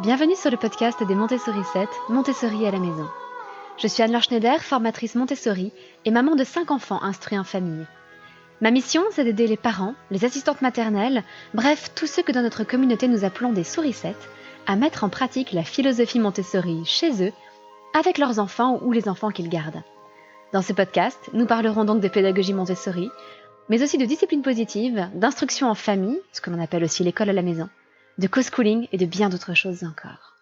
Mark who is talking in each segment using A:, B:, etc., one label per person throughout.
A: Bienvenue sur le podcast des Montessori 7, Montessori à la maison. Je suis Anne-Laure Schneider, formatrice Montessori et maman de 5 enfants instruits en famille. Ma mission, c'est d'aider les parents, les assistantes maternelles, bref, tous ceux que dans notre communauté nous appelons des sourissettes, à mettre en pratique la philosophie Montessori chez eux, avec leurs enfants ou les enfants qu'ils gardent. Dans ce podcast, nous parlerons donc de pédagogie Montessori, mais aussi de discipline positive, d'instruction en famille, ce que l'on appelle aussi l'école à la maison, de co-schooling et de bien d'autres choses encore.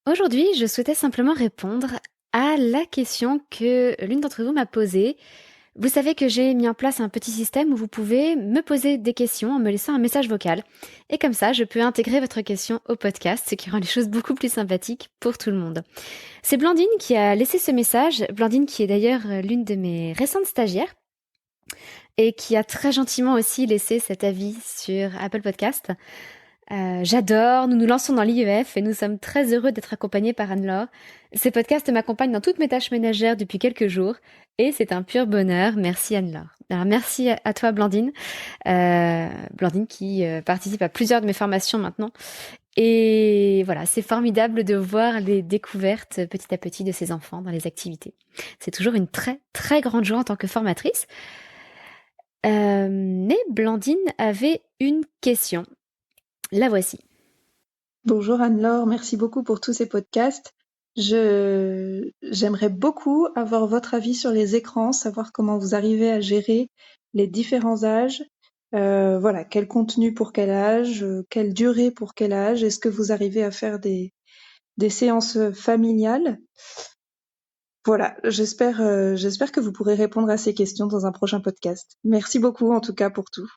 A: Aujourd'hui, je souhaitais simplement répondre à la question que l'une d'entre vous m'a posée. Vous savez que j'ai mis en place un petit système où vous pouvez me poser des questions en me laissant un message vocal. Et comme ça, je peux intégrer votre question au podcast, ce qui rend les choses beaucoup plus sympathiques pour tout le monde. C'est Blandine qui a laissé ce message. Blandine qui est d'ailleurs l'une de mes récentes stagiaires et qui a très gentiment aussi laissé cet avis sur Apple Podcast. J'adore, nous nous lançons dans l'IEF et nous sommes très heureux d'être accompagnés par Anne-Laure. Ces podcasts m'accompagnent dans toutes mes tâches ménagères depuis quelques jours et c'est un pur bonheur. Merci Anne-Laure. Alors merci à toi Blandine, Blandine qui participe à plusieurs de mes formations maintenant. Et voilà, c'est formidable de voir les découvertes petit à petit de ces enfants dans les activités. C'est toujours une très très grande joie en tant que formatrice. Mais Blandine avait une question. La voici.
B: Bonjour Anne-Laure, merci beaucoup pour tous ces podcasts. J'aimerais beaucoup avoir votre avis sur les écrans, savoir comment vous arrivez à gérer les différents âges. Voilà, quel contenu pour quel âge, quelle durée pour quel âge. Est-ce que vous arrivez à faire des séances familiales? Voilà, j'espère que vous pourrez répondre à ces questions dans un prochain podcast. Merci beaucoup en tout cas pour tout.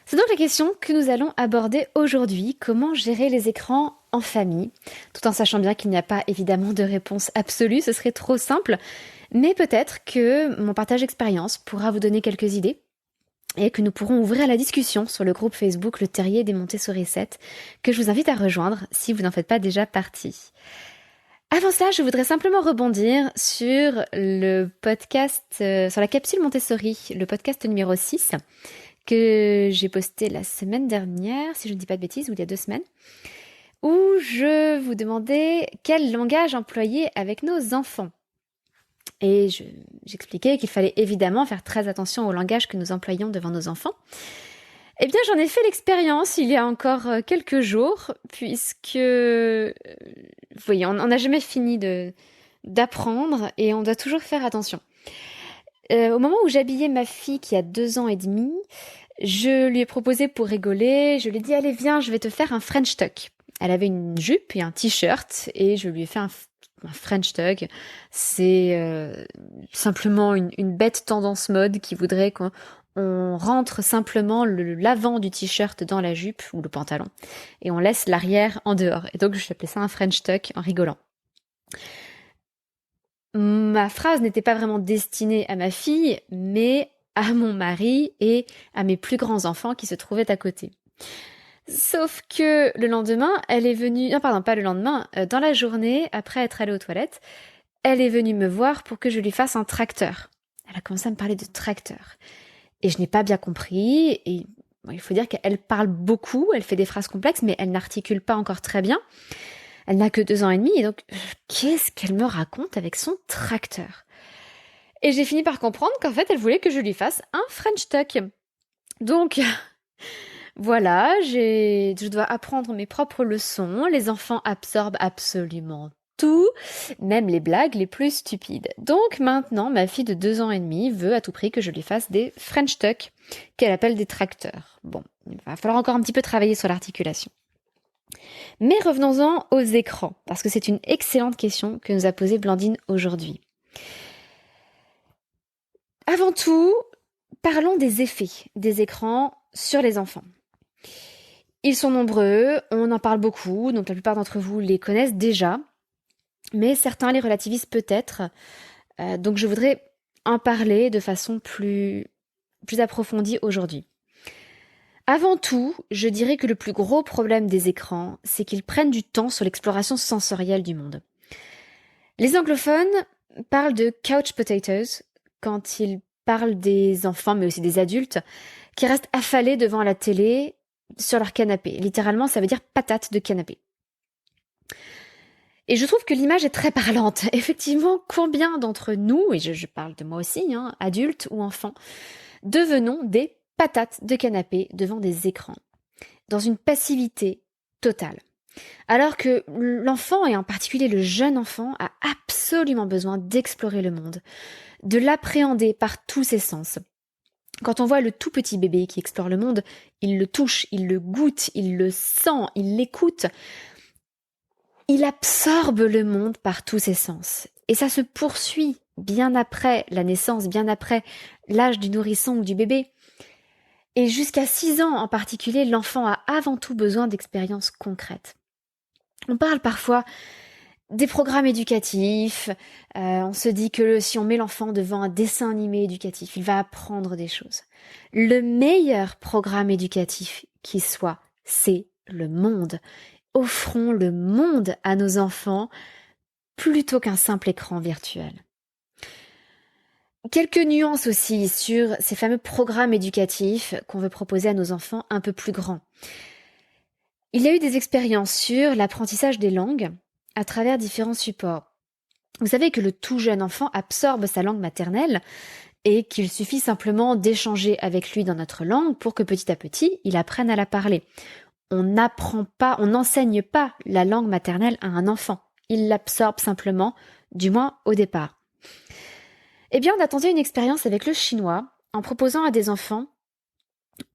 A: C'est donc la question que nous allons aborder aujourd'hui, comment gérer les écrans en famille, tout en sachant bien qu'il n'y a pas évidemment de réponse absolue, ce serait trop simple, mais peut-être que mon partage d'expérience pourra vous donner quelques idées et que nous pourrons ouvrir la discussion sur le groupe Facebook Le Terrier des Montessori 7, que je vous invite à rejoindre si vous n'en faites pas déjà partie. Avant cela, je voudrais simplement rebondir sur le podcast, sur la capsule Montessori, le podcast numéro 6, que j'ai posté la semaine dernière, si je ne dis pas de bêtises, ou il y a 2 semaines, où je vous demandais quel langage employer avec nos enfants. Et j'expliquais qu'il fallait évidemment faire très attention au langage que nous employons devant nos enfants. Eh bien, j'en ai fait l'expérience il y a encore quelques jours, puisque, vous voyez, on n'a jamais fini d'apprendre et on doit toujours faire attention. Au moment où j'habillais ma fille qui a 2 ans et demi, je lui ai proposé pour rigoler, je lui ai dit « Allez, viens, je vais te faire un French tuck ». Elle avait une jupe et un t-shirt et je lui ai fait un French tuck. C'est simplement une bête tendance mode qui voudrait qu'on rentre simplement l'avant du t-shirt dans la jupe ou le pantalon et on laisse l'arrière en dehors. Et donc, je lui ai appelé ça un French tuck en rigolant. Ma phrase n'était pas vraiment destinée à ma fille, mais à mon mari et à mes plus grands enfants qui se trouvaient à côté. Sauf que le lendemain, elle est venue... Non, pardon, pas le lendemain. Dans la journée, après être allée aux toilettes, elle est venue me voir pour que je lui fasse un tracteur. Elle a commencé à me parler de tracteur. Et je n'ai pas bien compris. Et bon, il faut dire qu'elle parle beaucoup, elle fait des phrases complexes, mais elle n'articule pas encore très bien. Elle n'a que 2 ans et demi, et donc, qu'est-ce qu'elle me raconte avec son tracteur? Et j'ai fini par comprendre qu'en fait, elle voulait que je lui fasse un French tuck. Donc, voilà, je dois apprendre mes propres leçons. Les enfants absorbent absolument tout, même les blagues les plus stupides. Donc maintenant, ma fille de 2 ans et demi veut à tout prix que je lui fasse des French tuck, qu'elle appelle des tracteurs. Bon, il va falloir encore un petit peu travailler sur l'articulation. Mais revenons-en aux écrans, parce que c'est une excellente question que nous a posée Blandine aujourd'hui. Avant tout, parlons des effets des écrans sur les enfants. Ils sont nombreux, on en parle beaucoup, donc la plupart d'entre vous les connaissent déjà, mais certains les relativisent peut-être, donc je voudrais en parler de façon plus approfondie aujourd'hui. Avant tout, je dirais que le plus gros problème des écrans, c'est qu'ils prennent du temps sur l'exploration sensorielle du monde. Les anglophones parlent de couch potatoes quand ils parlent des enfants, mais aussi des adultes, qui restent affalés devant la télé sur leur canapé. Littéralement, ça veut dire patate de canapé. Et je trouve que l'image est très parlante. Effectivement, combien d'entre nous, et je parle de moi aussi, adultes ou enfants, devenons des patates de canapé devant des écrans, dans une passivité totale. Alors que l'enfant, et en particulier le jeune enfant, a absolument besoin d'explorer le monde, de l'appréhender par tous ses sens. Quand on voit le tout petit bébé qui explore le monde, il le touche, il le goûte, il le sent, il l'écoute. Il absorbe le monde par tous ses sens. Et ça se poursuit bien après la naissance, bien après l'âge du nourrisson ou du bébé. Et jusqu'à 6 ans en particulier, l'enfant a avant tout besoin d'expériences concrètes. On parle parfois des programmes éducatifs, on se dit que si on met l'enfant devant un dessin animé éducatif, il va apprendre des choses. Le meilleur programme éducatif qui soit, c'est le monde. Offrons le monde à nos enfants plutôt qu'un simple écran virtuel. Quelques nuances aussi sur ces fameux programmes éducatifs qu'on veut proposer à nos enfants un peu plus grands. Il y a eu des expériences sur l'apprentissage des langues à travers différents supports. Vous savez que le tout jeune enfant absorbe sa langue maternelle et qu'il suffit simplement d'échanger avec lui dans notre langue pour que petit à petit, il apprenne à la parler. On n'enseigne pas la langue maternelle à un enfant. Il l'absorbe simplement, du moins au départ. Eh bien, on a tenté une expérience avec le chinois en proposant à des enfants,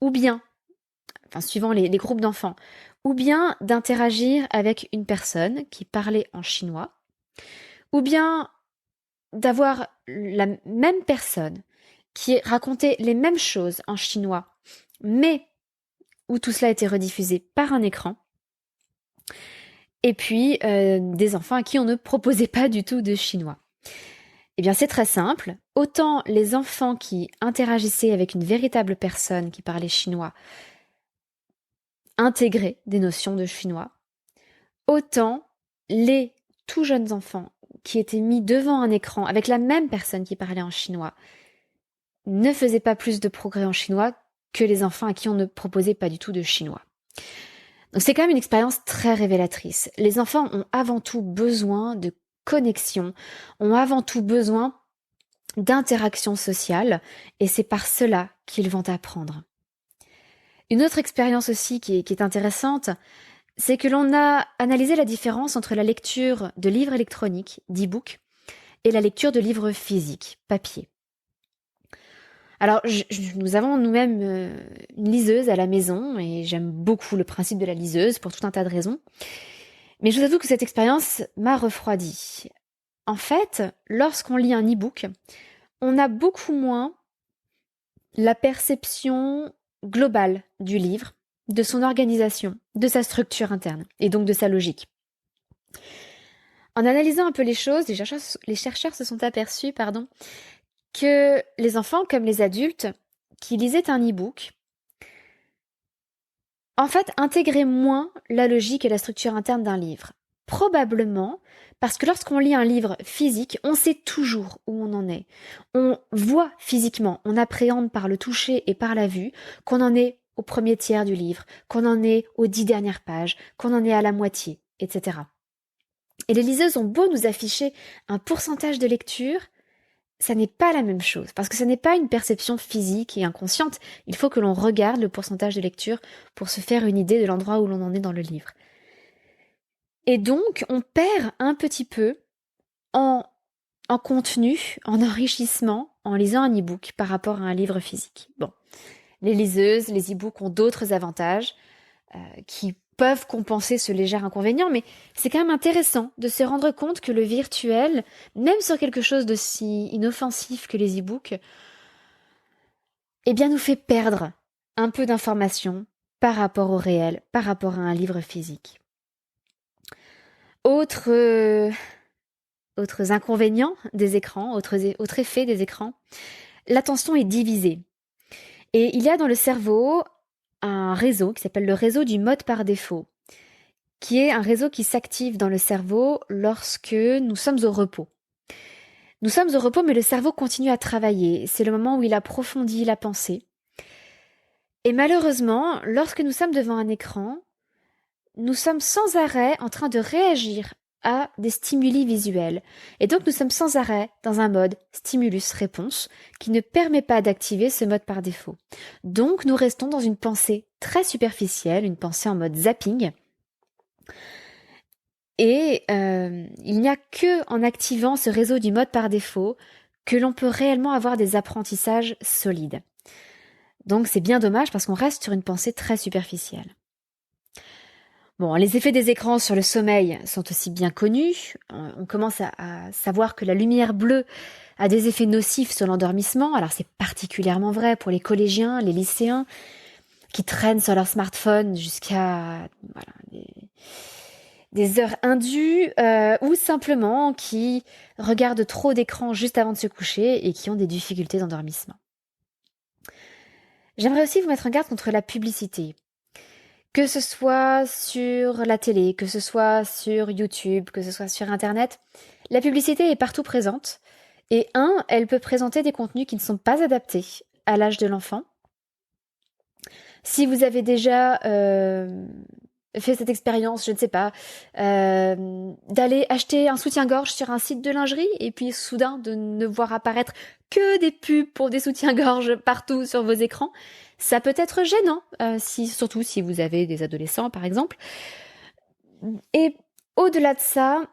A: ou bien, suivant les groupes d'enfants, ou bien d'interagir avec une personne qui parlait en chinois, ou bien d'avoir la même personne qui racontait les mêmes choses en chinois, mais où tout cela était rediffusé par un écran, et puis des enfants à qui on ne proposait pas du tout de chinois. Eh bien, c'est très simple. Autant les enfants qui interagissaient avec une véritable personne qui parlait chinois intégraient des notions de chinois, autant les tout jeunes enfants qui étaient mis devant un écran avec la même personne qui parlait en chinois ne faisaient pas plus de progrès en chinois que les enfants à qui on ne proposait pas du tout de chinois. Donc c'est quand même une expérience très révélatrice. Les enfants ont avant tout besoin de connexion, ont avant tout besoin d'interaction sociale, et c'est par cela qu'ils vont apprendre. Une autre expérience aussi qui est intéressante, c'est que l'on a analysé la différence entre la lecture de livres électroniques, d'e-books, et la lecture de livres physiques, papier. Alors, nous avons nous-mêmes une liseuse à la maison, et j'aime beaucoup le principe de la liseuse pour tout un tas de raisons. Mais je vous avoue que cette expérience m'a refroidi. En fait, lorsqu'on lit un e-book, on a beaucoup moins la perception globale du livre, de son organisation, de sa structure interne, et donc de sa logique. En analysant un peu les choses, les chercheurs se sont aperçus, que les enfants, comme les adultes, qui lisaient un e-book, en fait, intégraient moins la logique et la structure interne d'un livre. Probablement parce que lorsqu'on lit un livre physique, on sait toujours où on en est. On voit physiquement, on appréhende par le toucher et par la vue qu'on en est au premier tiers du livre, qu'on en est aux 10 dernières pages, qu'on en est à la moitié, etc. Et les liseuses ont beau nous afficher un pourcentage de lecture, ça n'est pas la même chose, parce que ça n'est pas une perception physique et inconsciente. Il faut que l'on regarde le pourcentage de lecture pour se faire une idée de l'endroit où l'on en est dans le livre. Et donc, on perd un petit peu en contenu, en enrichissement, en lisant un e-book par rapport à un livre physique. Bon, les liseuses, les e-books ont d'autres avantages qui peuvent compenser ce léger inconvénient, mais c'est quand même intéressant de se rendre compte que le virtuel, même sur quelque chose d'aussi inoffensif que les e-books, eh bien nous fait perdre un peu d'informations par rapport au réel, par rapport à un livre physique. Autres inconvénients des écrans, autres effets des écrans, l'attention est divisée. Et il y a dans le cerveau un réseau qui s'appelle le réseau du mode par défaut, qui est un réseau qui s'active dans le cerveau lorsque nous sommes au repos. Nous sommes au repos, mais le cerveau continue à travailler. C'est le moment où il approfondit la pensée. Et malheureusement, lorsque nous sommes devant un écran, nous sommes sans arrêt en train de réagir à des stimuli visuels. Et donc nous sommes sans arrêt dans un mode stimulus-réponse qui ne permet pas d'activer ce mode par défaut. Donc nous restons dans une pensée très superficielle, une pensée en mode zapping. Et il n'y a que en activant ce réseau du mode par défaut que l'on peut réellement avoir des apprentissages solides. Donc c'est bien dommage parce qu'on reste sur une pensée très superficielle. Bon, les effets des écrans sur le sommeil sont aussi bien connus. On commence à savoir que la lumière bleue a des effets nocifs sur l'endormissement. Alors c'est particulièrement vrai pour les collégiens, les lycéens, qui traînent sur leur smartphone jusqu'à des heures indues, ou simplement qui regardent trop d'écrans juste avant de se coucher et qui ont des difficultés d'endormissement. J'aimerais aussi vous mettre en garde contre la publicité. Que ce soit sur la télé, que ce soit sur YouTube, que ce soit sur Internet, la publicité est partout présente. Et elle peut présenter des contenus qui ne sont pas adaptés à l'âge de l'enfant. Si vous avez déjà fait cette expérience, je ne sais pas, d'aller acheter un soutien-gorge sur un site de lingerie et puis soudain de ne voir apparaître que des pubs pour des soutiens-gorge partout sur vos écrans, ça peut être gênant, surtout si vous avez des adolescents par exemple. Et au-delà de ça,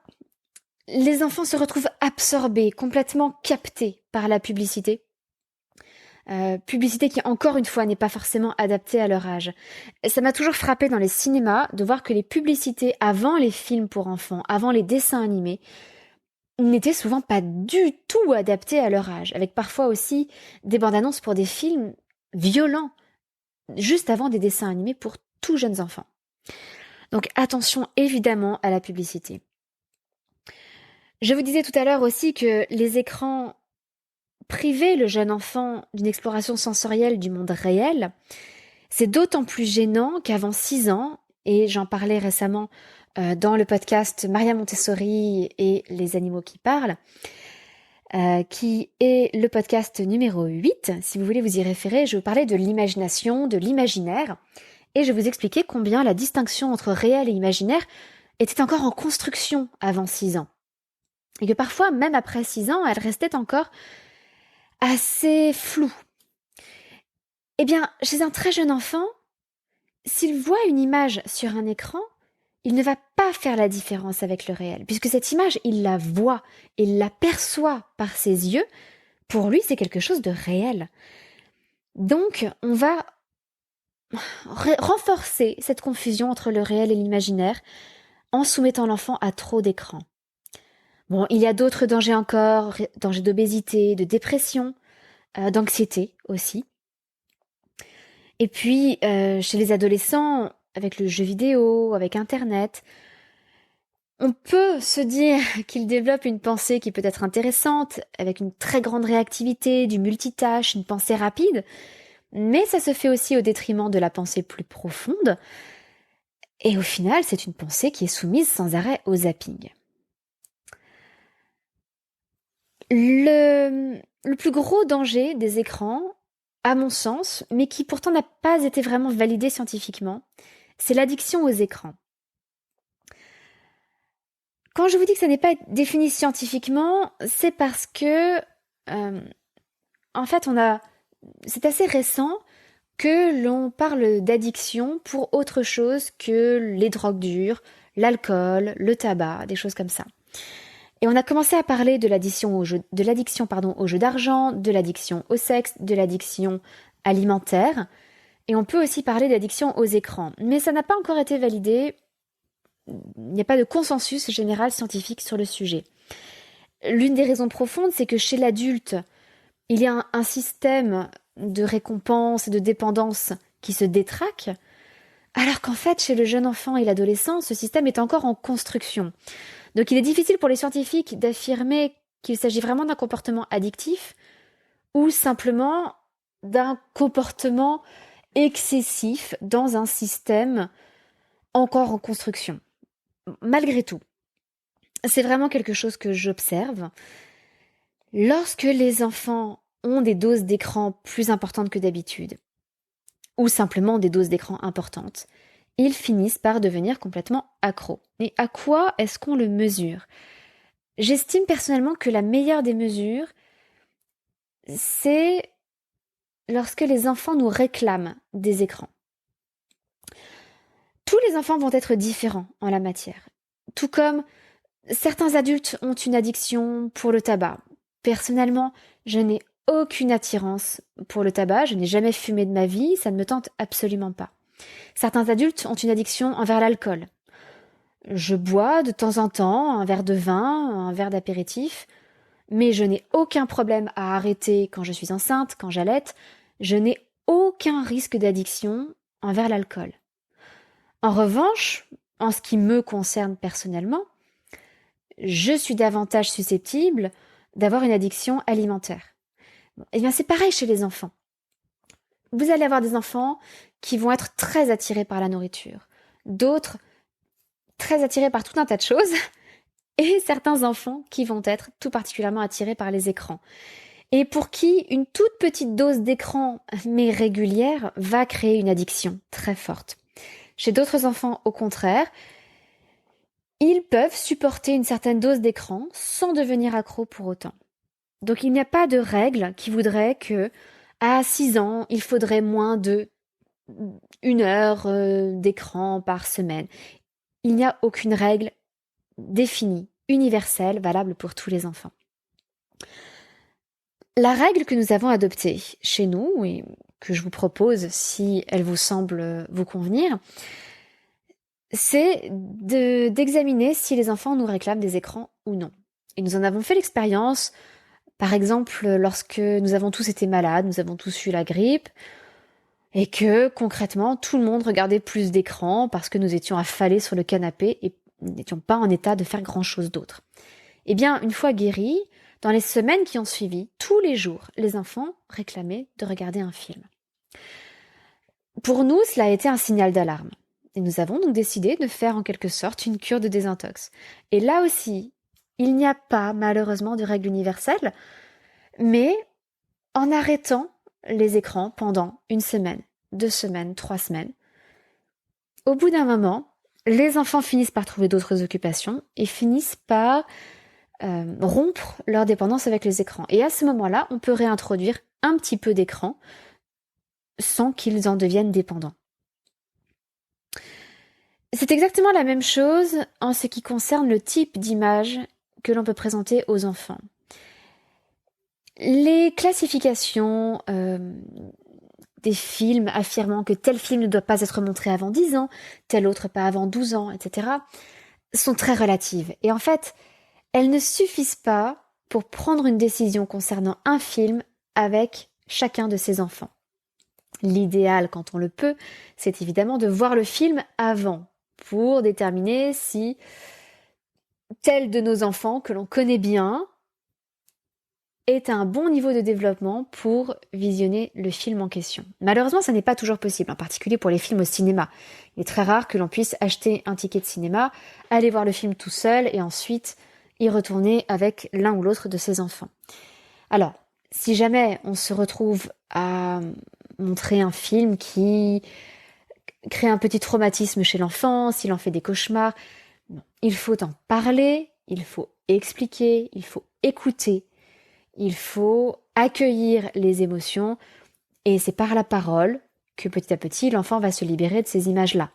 A: les enfants se retrouvent absorbés, complètement captés par la publicité. Publicité qui, encore une fois, n'est pas forcément adaptée à leur âge. Et ça m'a toujours frappé dans les cinémas de voir que les publicités avant les films pour enfants, avant les dessins animés, n'étaient souvent pas du tout adaptées à leur âge, avec parfois aussi des bandes annonces pour des films violents, juste avant des dessins animés pour tout jeunes enfants. Donc attention évidemment à la publicité. Je vous disais tout à l'heure aussi que les écrans priver le jeune enfant d'une exploration sensorielle du monde réel, c'est d'autant plus gênant qu'avant 6 ans, et j'en parlais récemment dans le podcast Maria Montessori et les animaux qui parlent, qui est le podcast numéro 8. Si vous voulez vous y référer, je vous parlais de l'imagination, de l'imaginaire, et je vous expliquais combien la distinction entre réel et imaginaire était encore en construction avant 6 ans. Et que parfois, même après 6 ans, elle restait encore assez floue. Eh bien, chez un très jeune enfant, s'il voit une image sur un écran, il ne va pas faire la différence avec le réel, puisque cette image, il la voit, il la perçoit par ses yeux. Pour lui, c'est quelque chose de réel. Donc, on va renforcer cette confusion entre le réel et l'imaginaire en soumettant l'enfant à trop d'écran. Bon, il y a d'autres dangers encore, dangers d'obésité, de dépression, d'anxiété aussi. Et puis, chez les adolescents, avec le jeu vidéo, avec Internet, on peut se dire qu'ils développent une pensée qui peut être intéressante, avec une très grande réactivité, du multitâche, une pensée rapide, mais ça se fait aussi au détriment de la pensée plus profonde. Et au final, c'est une pensée qui est soumise sans arrêt au zapping. Le plus gros danger des écrans, à mon sens, mais qui pourtant n'a pas été vraiment validé scientifiquement, c'est l'addiction aux écrans. Quand je vous dis que ça n'est pas défini scientifiquement, c'est parce que, en fait, c'est assez récent que l'on parle d'addiction pour autre chose que les drogues dures, l'alcool, le tabac, des choses comme ça. Et on a commencé à parler de l'addiction au jeu d'argent, de l'addiction au sexe, de l'addiction alimentaire. Et on peut aussi parler d'addiction aux écrans. Mais ça n'a pas encore été validé. Il n'y a pas de consensus général scientifique sur le sujet. L'une des raisons profondes, c'est que chez l'adulte, il y a un système de récompense et de dépendance qui se détraque, alors qu'en fait, chez le jeune enfant et l'adolescent, ce système est encore en construction. Donc il est difficile pour les scientifiques d'affirmer qu'il s'agit vraiment d'un comportement addictif ou simplement d'un comportement excessif dans un système encore en construction. Malgré tout, c'est vraiment quelque chose que j'observe. Lorsque les enfants ont des doses d'écran plus importantes que d'habitude, ou simplement des doses d'écran importantes, ils finissent par devenir complètement accros. Et à quoi est-ce qu'on le mesure ? J'estime personnellement que la meilleure des mesures, c'est lorsque les enfants nous réclament des écrans. Tous les enfants vont être différents en la matière. Tout comme certains adultes ont une addiction pour le tabac. Personnellement, je n'ai aucune attirance pour le tabac, je n'ai jamais fumé de ma vie, ça ne me tente absolument pas. Certains adultes ont une addiction envers l'alcool. Je bois de temps en temps un verre de vin, un verre d'apéritif, mais je n'ai aucun problème à arrêter quand je suis enceinte, quand j'allaite. Je n'ai aucun risque d'addiction envers l'alcool. En revanche, en ce qui me concerne personnellement, je suis davantage susceptible d'avoir une addiction alimentaire. Eh bien, c'est pareil chez les enfants. Vous allez avoir des enfants qui vont être très attirés par la nourriture, d'autres très attirés par tout un tas de choses, et certains enfants qui vont être tout particulièrement attirés par les écrans. Et pour qui une toute petite dose d'écran, mais régulière, va créer une addiction très forte. Chez d'autres enfants, au contraire, ils peuvent supporter une certaine dose d'écran sans devenir accros pour autant. Donc il n'y a pas de règle qui voudrait que à 6 ans, il faudrait moins de 1 heure d'écran par semaine. Il n'y a aucune règle définie, universelle, valable pour tous les enfants. La règle que nous avons adoptée chez nous, et que je vous propose si elle vous semble vous convenir, c'est d'examiner si les enfants nous réclament des écrans ou non. Et nous en avons fait l'expérience, par exemple, lorsque nous avons tous été malades, nous avons tous eu la grippe, et que concrètement, tout le monde regardait plus d'écran parce que nous étions affalés sur le canapé et n'étions pas en état de faire grand-chose d'autre. Eh bien, une fois guéris, dans les semaines qui ont suivi, tous les jours, les enfants réclamaient de regarder un film. Pour nous, cela a été un signal d'alarme. Et nous avons donc décidé de faire en quelque sorte une cure de désintox. Et là aussi, il n'y a pas malheureusement de règle universelle, mais en arrêtant les écrans pendant 1 semaine, 2 semaines, 3 semaines, au bout d'un moment, les enfants finissent par trouver d'autres occupations et finissent par rompre leur dépendance avec les écrans. Et à ce moment-là, on peut réintroduire un petit peu d'écran sans qu'ils en deviennent dépendants. C'est exactement la même chose en ce qui concerne le type d'image que l'on peut présenter aux enfants. Les classifications des films affirmant que tel film ne doit pas être montré avant 10 ans, tel autre pas avant 12 ans, etc., sont très relatives. Et en fait, elles ne suffisent pas pour prendre une décision concernant un film avec chacun de ses enfants. L'idéal, quand on le peut, c'est évidemment de voir le film avant, pour déterminer si tel de nos enfants que l'on connaît bien est à un bon niveau de développement pour visionner le film en question. Malheureusement, ça n'est pas toujours possible, en particulier pour les films au cinéma. Il est très rare que l'on puisse acheter un ticket de cinéma, aller voir le film tout seul et ensuite y retourner avec l'un ou l'autre de ses enfants. Alors, si jamais on se retrouve à montrer un film qui crée un petit traumatisme chez l'enfant, s'il en fait des cauchemars, il faut en parler, il faut expliquer, il faut écouter. Il faut accueillir les émotions et c'est par la parole que petit à petit l'enfant va se libérer de ces images-là.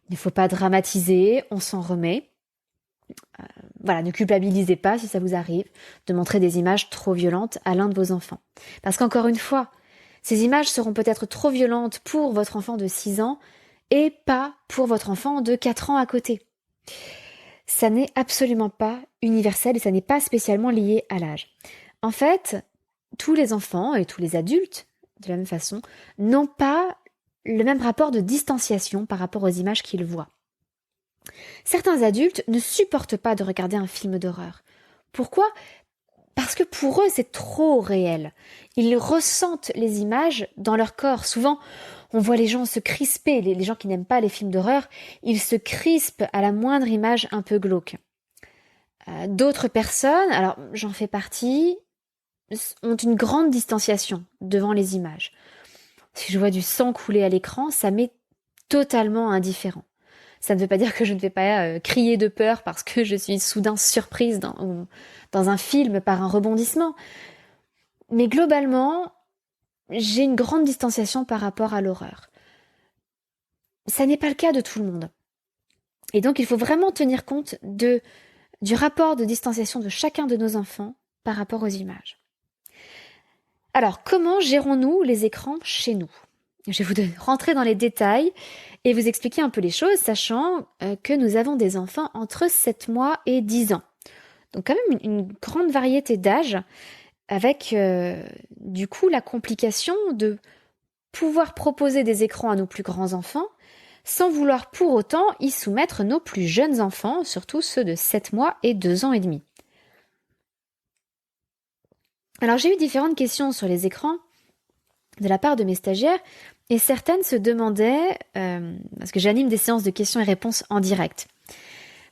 A: Il ne faut pas dramatiser, on s'en remet. Ne culpabilisez pas si ça vous arrive de montrer des images trop violentes à l'un de vos enfants. Parce qu'encore une fois, ces images seront peut-être trop violentes pour votre enfant de 6 ans et pas pour votre enfant de 4 ans à côté. Ça n'est absolument pas universel et ça n'est pas spécialement lié à l'âge. En fait, tous les enfants et tous les adultes, de la même façon, n'ont pas le même rapport de distanciation par rapport aux images qu'ils voient. Certains adultes ne supportent pas de regarder un film d'horreur. Pourquoi ? Parce que pour eux, c'est trop réel. Ils ressentent les images dans leur corps. Souvent, on voit les gens se crisper, les gens qui n'aiment pas les films d'horreur, ils se crispent à la moindre image un peu glauque. D'autres personnes, alors j'en fais partie, ont une grande distanciation devant les images. Si je vois du sang couler à l'écran, ça m'est totalement indifférent. Ça ne veut pas dire que je ne vais pas crier de peur parce que je suis soudain surprise dans un film par un rebondissement. Mais globalement, j'ai une grande distanciation par rapport à l'horreur. Ça n'est pas le cas de tout le monde. Et donc il faut vraiment tenir compte du rapport de distanciation de chacun de nos enfants par rapport aux images. Alors, comment gérons-nous les écrans chez nous ? Je vais vous rentrer dans les détails et vous expliquer un peu les choses, sachant que nous avons des enfants entre 7 mois et 10 ans. Donc quand même une grande variété d'âges, avec du coup la complication de pouvoir proposer des écrans à nos plus grands enfants, sans vouloir pour autant y soumettre nos plus jeunes enfants, surtout ceux de 7 mois et 2 ans et demi. Alors j'ai eu différentes questions sur les écrans de la part de mes stagiaires et certaines se demandaient, parce que j'anime des séances de questions et réponses en direct,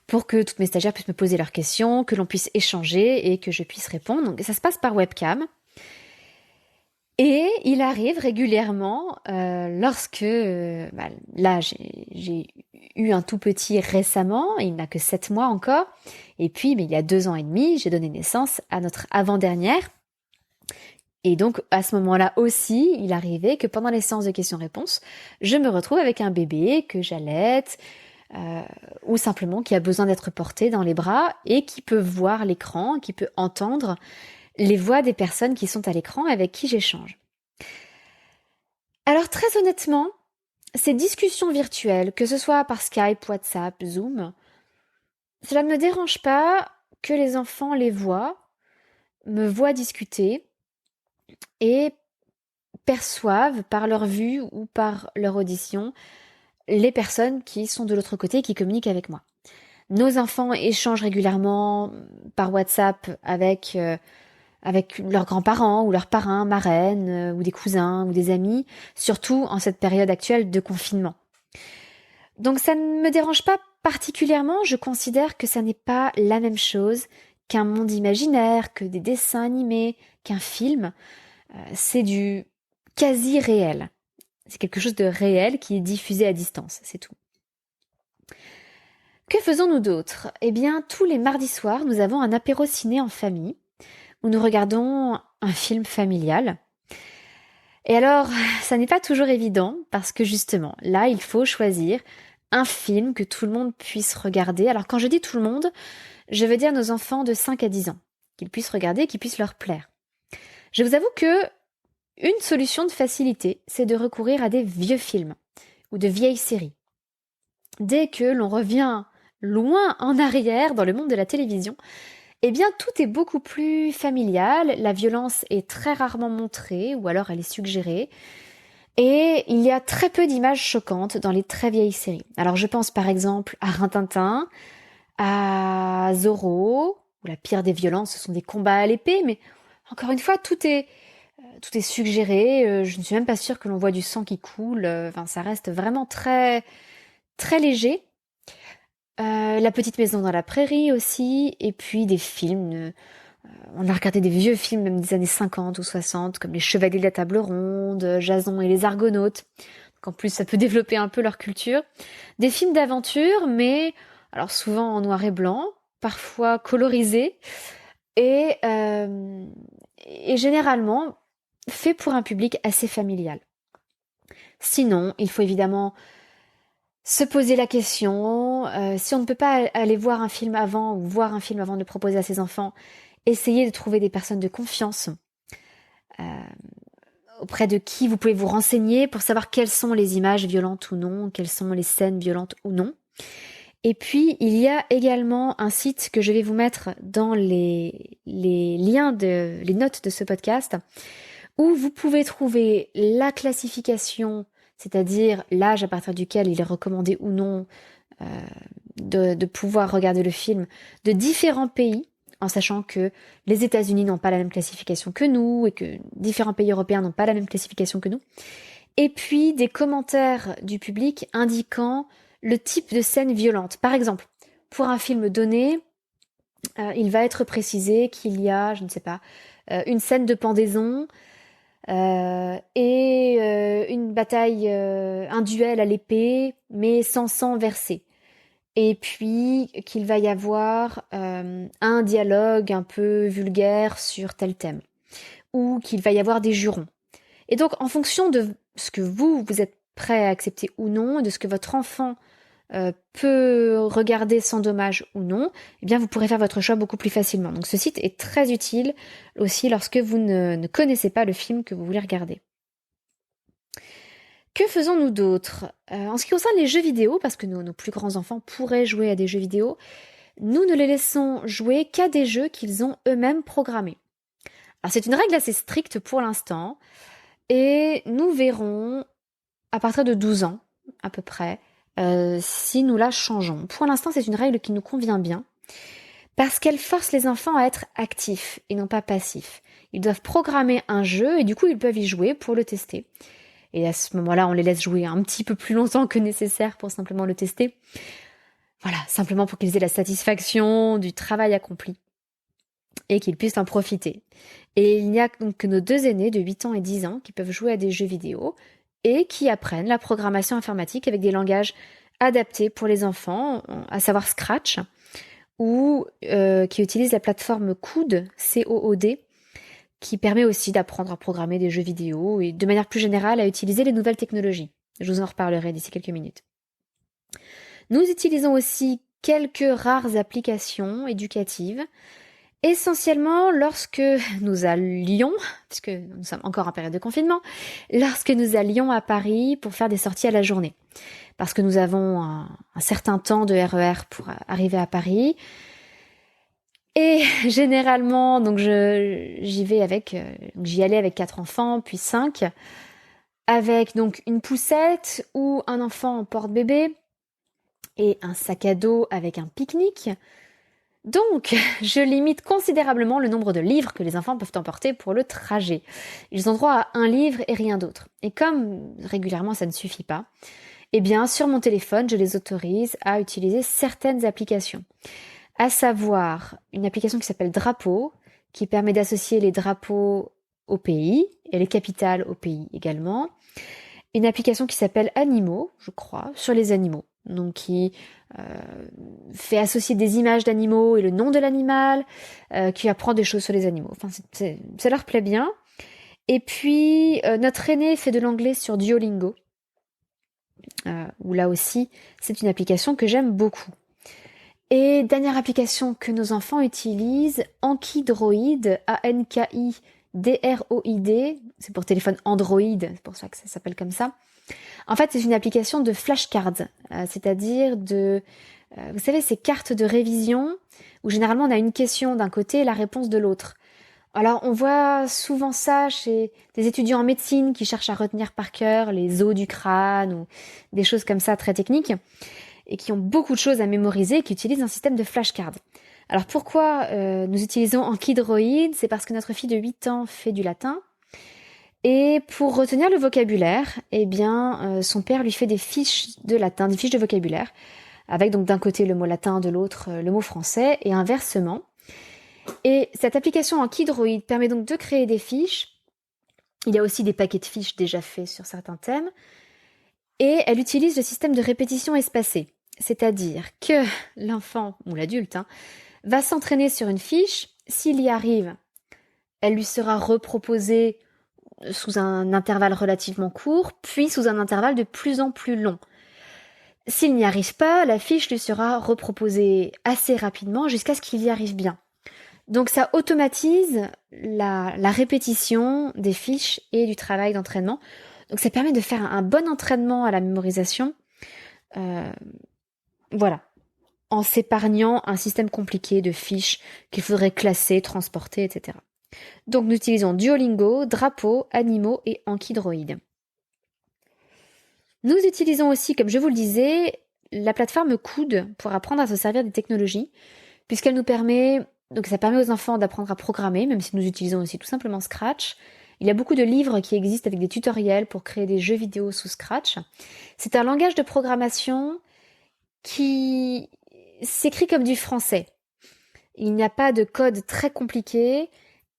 A: pour que toutes mes stagiaires puissent me poser leurs questions, que l'on puisse échanger et que je puisse répondre. Donc ça se passe par webcam. Et il arrive régulièrement, lorsque, là j'ai eu un tout petit récemment, il n'a que 7 mois encore, et puis mais il y a 2 ans et demi, j'ai donné naissance à notre avant-dernière. Et donc, à ce moment-là aussi, il arrivait que pendant les séances de questions-réponses, je me retrouve avec un bébé que j'allaite, ou simplement qui a besoin d'être porté dans les bras et qui peut voir l'écran, qui peut entendre les voix des personnes qui sont à l'écran avec qui j'échange. Alors, très honnêtement, ces discussions virtuelles, que ce soit par Skype, WhatsApp, Zoom, cela ne me dérange pas que les enfants les voient, me voient discuter, et perçoivent par leur vue ou par leur audition les personnes qui sont de l'autre côté et qui communiquent avec moi. Nos enfants échangent régulièrement par WhatsApp avec leurs grands-parents ou leurs parrains, marraines, ou des cousins ou des amis, surtout en cette période actuelle de confinement. Donc ça ne me dérange pas particulièrement, je considère que ça n'est pas la même chose qu'un monde imaginaire, que des dessins animés, qu'un film. C'est du quasi réel. C'est quelque chose de réel qui est diffusé à distance, c'est tout. Que faisons-nous d'autre ? Eh bien, tous les mardis soirs, nous avons un apéro ciné en famille, où nous regardons un film familial. Et alors, ça n'est pas toujours évident, parce que justement, là, il faut choisir un film que tout le monde puisse regarder. Alors, quand je dis tout le monde, je veux dire nos enfants de 5 à 10 ans, qu'ils puissent regarder et qu'ils puissent leur plaire. Je vous avoue que une solution de facilité, c'est de recourir à des vieux films ou de vieilles séries. Dès que l'on revient loin en arrière dans le monde de la télévision, eh bien tout est beaucoup plus familial, la violence est très rarement montrée ou alors elle est suggérée et il y a très peu d'images choquantes dans les très vieilles séries. Alors je pense par exemple à Rin-Tin-Tin, à Zorro, où la pire des violences ce sont des combats à l'épée, mais encore une fois tout est suggéré, je ne suis même pas sûre que l'on voit du sang qui coule, ça reste vraiment très, très léger. La petite maison dans la prairie aussi, et puis des films, on a regardé des vieux films même des années 50 ou 60, comme Les Chevaliers de la Table Ronde, Jason et les Argonautes, donc en plus ça peut développer un peu leur culture. Des films d'aventure, mais alors souvent en noir et blanc, parfois colorisés, et généralement fait pour un public assez familial. Sinon, il faut évidemment se poser la question, si on ne peut pas aller voir un film avant ou voir un film avant de le proposer à ses enfants, essayez de trouver des personnes de confiance auprès de qui vous pouvez vous renseigner pour savoir quelles sont les images violentes ou non, quelles sont les scènes violentes ou non. Et puis, il y a également un site que je vais vous mettre dans les liens les notes de ce podcast, où vous pouvez trouver la classification, c'est-à-dire l'âge à partir duquel il est recommandé ou non de pouvoir regarder le film, de différents pays, en sachant que les États-Unis n'ont pas la même classification que nous, et que différents pays européens n'ont pas la même classification que nous, et puis des commentaires du public indiquant le type de scène violente. Par exemple, pour un film donné, il va être précisé qu'il y a, je ne sais pas, une scène de pendaison, une bataille, un duel à l'épée, mais sans sang versé. Et puis qu'il va y avoir un dialogue un peu vulgaire sur tel thème, ou qu'il va y avoir des jurons. Et donc, en fonction de ce que vous êtes prêt à accepter ou non, de ce que votre enfant peut regarder sans dommage ou non, eh bien, vous pourrez faire votre choix beaucoup plus facilement. Donc, ce site est très utile aussi lorsque vous ne connaissez pas le film que vous voulez regarder. Que faisons-nous d'autre en ce qui concerne les jeux vidéo, parce que nos plus grands enfants pourraient jouer à des jeux vidéo, nous ne les laissons jouer qu'à des jeux qu'ils ont eux-mêmes programmés. Alors, c'est une règle assez stricte pour l'instant, et nous verrons à partir de 12 ans, à peu près, si nous la changeons. Pour l'instant, c'est une règle qui nous convient bien, parce qu'elle force les enfants à être actifs et non pas passifs. Ils doivent programmer un jeu et du coup, ils peuvent y jouer pour le tester. Et à ce moment-là, on les laisse jouer un petit peu plus longtemps que nécessaire pour simplement le tester. Voilà, simplement pour qu'ils aient la satisfaction du travail accompli et qu'ils puissent en profiter. Et il n'y a donc que nos deux aînés de 8 ans et 10 ans qui peuvent jouer à des jeux vidéo et qui apprennent la programmation informatique avec des langages adaptés pour les enfants, à savoir Scratch, ou qui utilisent la plateforme Cood, C-O-O-D, qui permet aussi d'apprendre à programmer des jeux vidéo et de manière plus générale à utiliser les nouvelles technologies. Je vous en reparlerai d'ici quelques minutes. Nous utilisons aussi quelques rares applications éducatives, essentiellement lorsque nous allions, puisque nous sommes encore en période de confinement, lorsque nous allions à Paris pour faire des sorties à la journée. Parce que nous avons un certain temps de RER pour arriver à Paris. Et généralement, donc j'y allais avec 4 enfants, puis 5, avec donc une poussette ou un enfant en porte-bébé et un sac à dos avec un pique-nique. Donc, je limite considérablement le nombre de livres que les enfants peuvent emporter pour le trajet. Ils ont droit à un livre et rien d'autre. Et comme régulièrement ça ne suffit pas, eh bien, sur mon téléphone, je les autorise à utiliser certaines applications. À savoir une application qui s'appelle Drapeau, qui permet d'associer les drapeaux au pays et les capitales au pays également. Une application qui s'appelle Animaux, je crois, sur les animaux, donc qui fait associer des images d'animaux et le nom de l'animal, qui apprend des choses sur les animaux. Enfin, ça leur plaît bien. Et puis, notre aîné fait de l'anglais sur Duolingo, où là aussi, c'est une application que j'aime beaucoup. Et dernière application que nos enfants utilisent, Ankidroid, A-N-K-I-D-R-O-I-D, c'est pour téléphone Android, c'est pour ça que ça s'appelle comme ça. En fait, c'est une application de flashcards, c'est-à-dire vous savez, ces cartes de révision où généralement on a une question d'un côté et la réponse de l'autre. Alors, on voit souvent ça chez des étudiants en médecine qui cherchent à retenir par cœur les os du crâne ou des choses comme ça très techniques, et qui ont beaucoup de choses à mémoriser et qui utilisent un système de flashcards. Alors pourquoi nous utilisons Ankidroid? C'est parce que notre fille de 8 ans fait du latin. Et pour retenir le vocabulaire, eh bien, son père lui fait des fiches de latin, des fiches de vocabulaire, avec donc d'un côté le mot latin, de l'autre le mot français, et inversement. Et cette application Ankidroid permet donc de créer des fiches. Il y a aussi des paquets de fiches déjà faits sur certains thèmes. Et elle utilise le système de répétition espacée. C'est-à-dire que l'enfant, ou l'adulte, va s'entraîner sur une fiche. S'il y arrive, elle lui sera reproposée sous un intervalle relativement court, puis sous un intervalle de plus en plus long. S'il n'y arrive pas, la fiche lui sera reproposée assez rapidement jusqu'à ce qu'il y arrive bien. Donc ça automatise la répétition des fiches et du travail d'entraînement. Donc ça permet de faire un bon entraînement à la mémorisation. Voilà, en s'épargnant un système compliqué de fiches qu'il faudrait classer, transporter, etc. Donc nous utilisons Duolingo, Drapeau, Animaux et Ankidroid. Nous utilisons aussi, comme je vous le disais, la plateforme Cood pour apprendre à se servir des technologies, puisqu'elle nous permet, donc ça permet aux enfants d'apprendre à programmer, même si nous utilisons aussi tout simplement Scratch. Il y a beaucoup de livres qui existent avec des tutoriels pour créer des jeux vidéo sous Scratch. C'est un langage de programmation qui s'écrit comme du français. Il n'y a pas de code très compliqué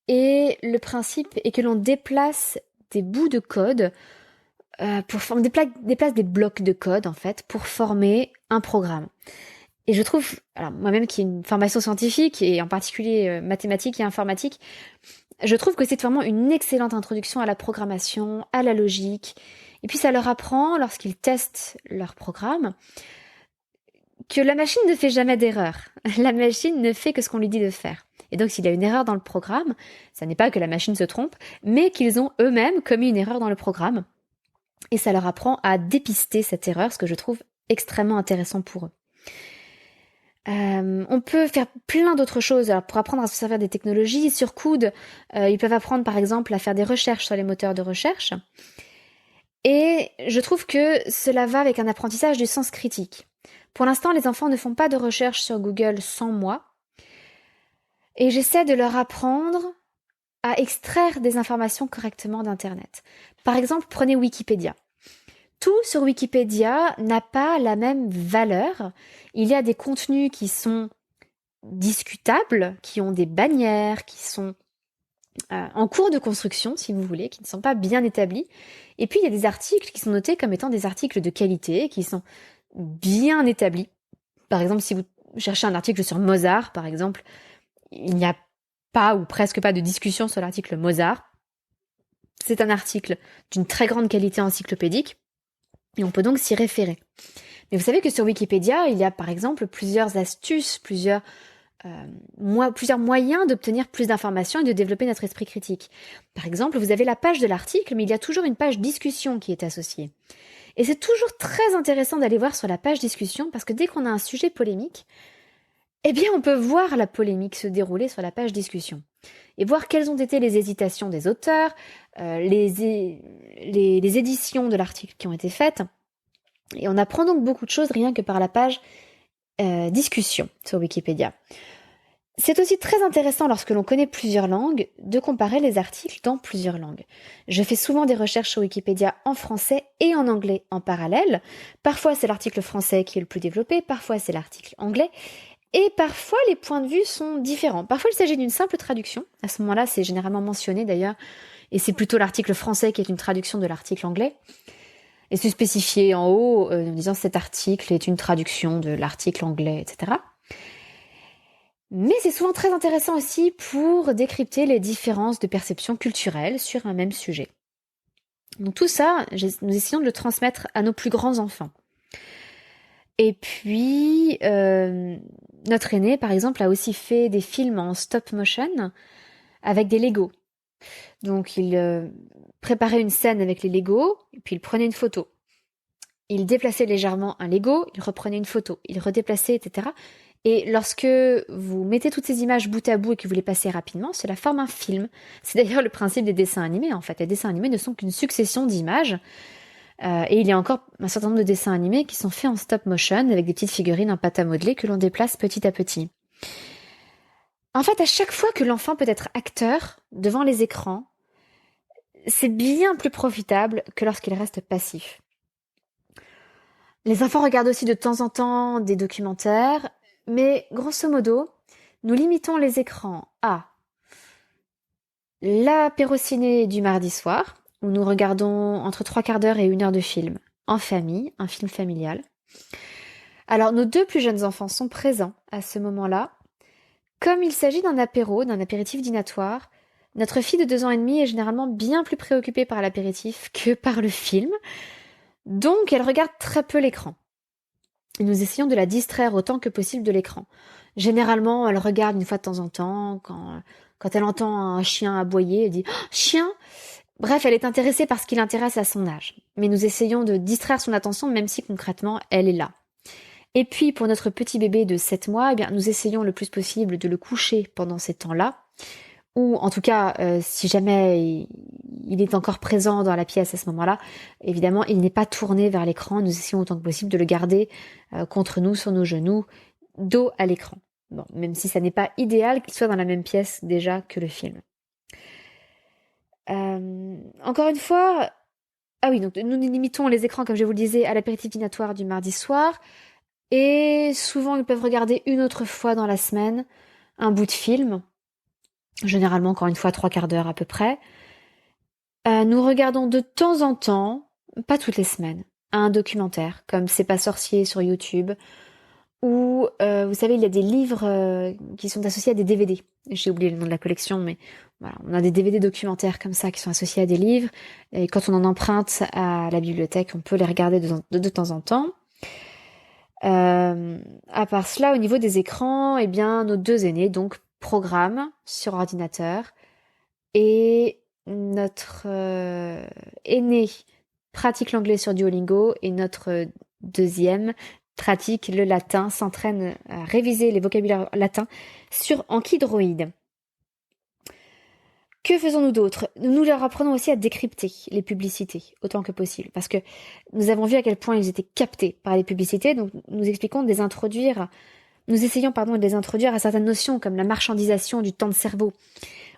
A: et le principe est que l'on déplace des bouts de code pour former des blocs de code en fait pour former un programme. Et je trouve, alors moi-même qui ai une formation scientifique et en particulier mathématiques et informatique, je trouve que c'est vraiment une excellente introduction à la programmation, à la logique. Et puis ça leur apprend, lorsqu'ils testent leur programme, que la machine ne fait jamais d'erreur. La machine ne fait que ce qu'on lui dit de faire. Et donc s'il y a une erreur dans le programme, ça n'est pas que la machine se trompe, mais qu'ils ont eux-mêmes commis une erreur dans le programme. Et ça leur apprend à dépister cette erreur, ce que je trouve extrêmement intéressant pour eux. On peut faire plein d'autres choses. Alors, pour apprendre à se servir des technologies, sur Coude, ils peuvent apprendre par exemple à faire des recherches sur les moteurs de recherche. Et je trouve que cela va avec un apprentissage du sens critique. Pour l'instant, les enfants ne font pas de recherche sur Google sans moi. Et j'essaie de leur apprendre à extraire des informations correctement d'Internet. Par exemple, prenez Wikipédia. Tout sur Wikipédia n'a pas la même valeur. Il y a des contenus qui sont discutables, qui ont des bannières, qui sont en cours de construction, si vous voulez, qui ne sont pas bien établis. Et puis, il y a des articles qui sont notés comme étant des articles de qualité, qui sont bien établis. Par exemple, si vous cherchez un article sur Mozart, par exemple, il n'y a pas ou presque pas de discussion sur l'article Mozart. C'est un article d'une très grande qualité encyclopédique. Et on peut donc s'y référer. Mais vous savez que sur Wikipédia, il y a par exemple plusieurs astuces, plusieurs moyens d'obtenir plus d'informations et de développer notre esprit critique. Par exemple, vous avez la page de l'article, mais il y a toujours une page discussion qui est associée. Et c'est toujours très intéressant d'aller voir sur la page discussion, parce que dès qu'on a un sujet polémique, eh bien on peut voir la polémique se dérouler sur la page discussion. Et voir quelles ont été les hésitations des auteurs, les éditions de l'article qui ont été faites. Et on apprend donc beaucoup de choses rien que par la page discussion sur Wikipédia. C'est aussi très intéressant lorsque l'on connaît plusieurs langues de comparer les articles dans plusieurs langues. Je fais souvent des recherches sur Wikipédia en français et en anglais en parallèle. Parfois c'est l'article français qui est le plus développé, parfois c'est l'article anglais. Et parfois, les points de vue sont différents. Parfois, il s'agit d'une simple traduction. À ce moment-là, c'est généralement mentionné d'ailleurs. Et c'est plutôt l'article français qui est une traduction de l'article anglais. Et c'est spécifié en haut en disant cet article est une traduction de l'article anglais, etc. Mais c'est souvent très intéressant aussi pour décrypter les différences de perception culturelle sur un même sujet. Donc tout ça, nous essayons de le transmettre à nos plus grands enfants. Et puis, notre aîné, par exemple, a aussi fait des films en stop motion avec des Legos. Donc, il préparait une scène avec les Legos, et puis il prenait une photo. Il déplaçait légèrement un Lego, il reprenait une photo, il redéplaçait, etc. Et lorsque vous mettez toutes ces images bout à bout et que vous les passez rapidement, cela forme un film. C'est d'ailleurs le principe des dessins animés, en fait. Les dessins animés ne sont qu'une succession d'images. Et il y a encore un certain nombre de dessins animés qui sont faits en stop motion avec des petites figurines en pâte à modeler que l'on déplace petit à petit. En fait, à chaque fois que l'enfant peut être acteur devant les écrans, c'est bien plus profitable que lorsqu'il reste passif. Les enfants regardent aussi de temps en temps des documentaires, mais grosso modo, nous limitons les écrans à l'apéro ciné du mardi soir, où nous regardons entre 3/4 d'heure et 1 heure de film en famille, un film familial. Alors, nos 2 plus jeunes enfants sont présents à ce moment-là. Comme il s'agit d'un apéro, d'un apéritif dînatoire, notre fille de 2 ans et demi est généralement bien plus préoccupée par l'apéritif que par le film. Donc, elle regarde très peu l'écran. Et nous essayons de la distraire autant que possible de l'écran. Généralement, elle regarde une fois de temps en temps, quand elle entend un chien aboyer, elle dit « Oh, chien !» Bref, elle est intéressée par ce qui l'intéresse à son âge. Mais nous essayons de distraire son attention, même si concrètement, elle est là. Et puis, pour notre petit bébé de 7 mois, eh bien, nous essayons le plus possible de le coucher pendant ces temps-là. Ou en tout cas, si jamais il est encore présent dans la pièce à ce moment-là, évidemment, il n'est pas tourné vers l'écran. Nous essayons autant que possible de le garder contre nous, sur nos genoux, dos à l'écran. Bon, même si ça n'est pas idéal qu'il soit dans la même pièce déjà que le film. Encore une fois, ah oui, donc nous limitons les écrans, comme je vous le disais, à l'apéritif dînatoire du mardi soir. Et souvent, ils peuvent regarder une autre fois dans la semaine un bout de film. Généralement, encore une fois, 3/4 d'heure à peu près. Nous regardons de temps en temps, pas toutes les semaines, un documentaire comme C'est pas sorcier sur YouTube, ou vous savez, il y a des livres qui sont associés à des DVD. J'ai oublié le nom de la collection, mais voilà, on a des DVD documentaires comme ça qui sont associés à des livres. Et quand on en emprunte à la bibliothèque, on peut les regarder de temps en temps. À part cela, au niveau des écrans, eh bien, nos deux aînés, donc, programment sur ordinateur, et notre aîné pratique l'anglais sur Duolingo, et notre deuxième pratique le latin, s'entraîne à réviser les vocabulaires latins sur Ankydroid. Que faisons-nous d'autre? Nous leur apprenons aussi à décrypter les publicités autant que possible, parce que nous avons vu à quel point ils étaient captés par les publicités, donc nous expliquons de les introduire, nous essayons de les introduire à certaines notions comme la marchandisation du temps de cerveau,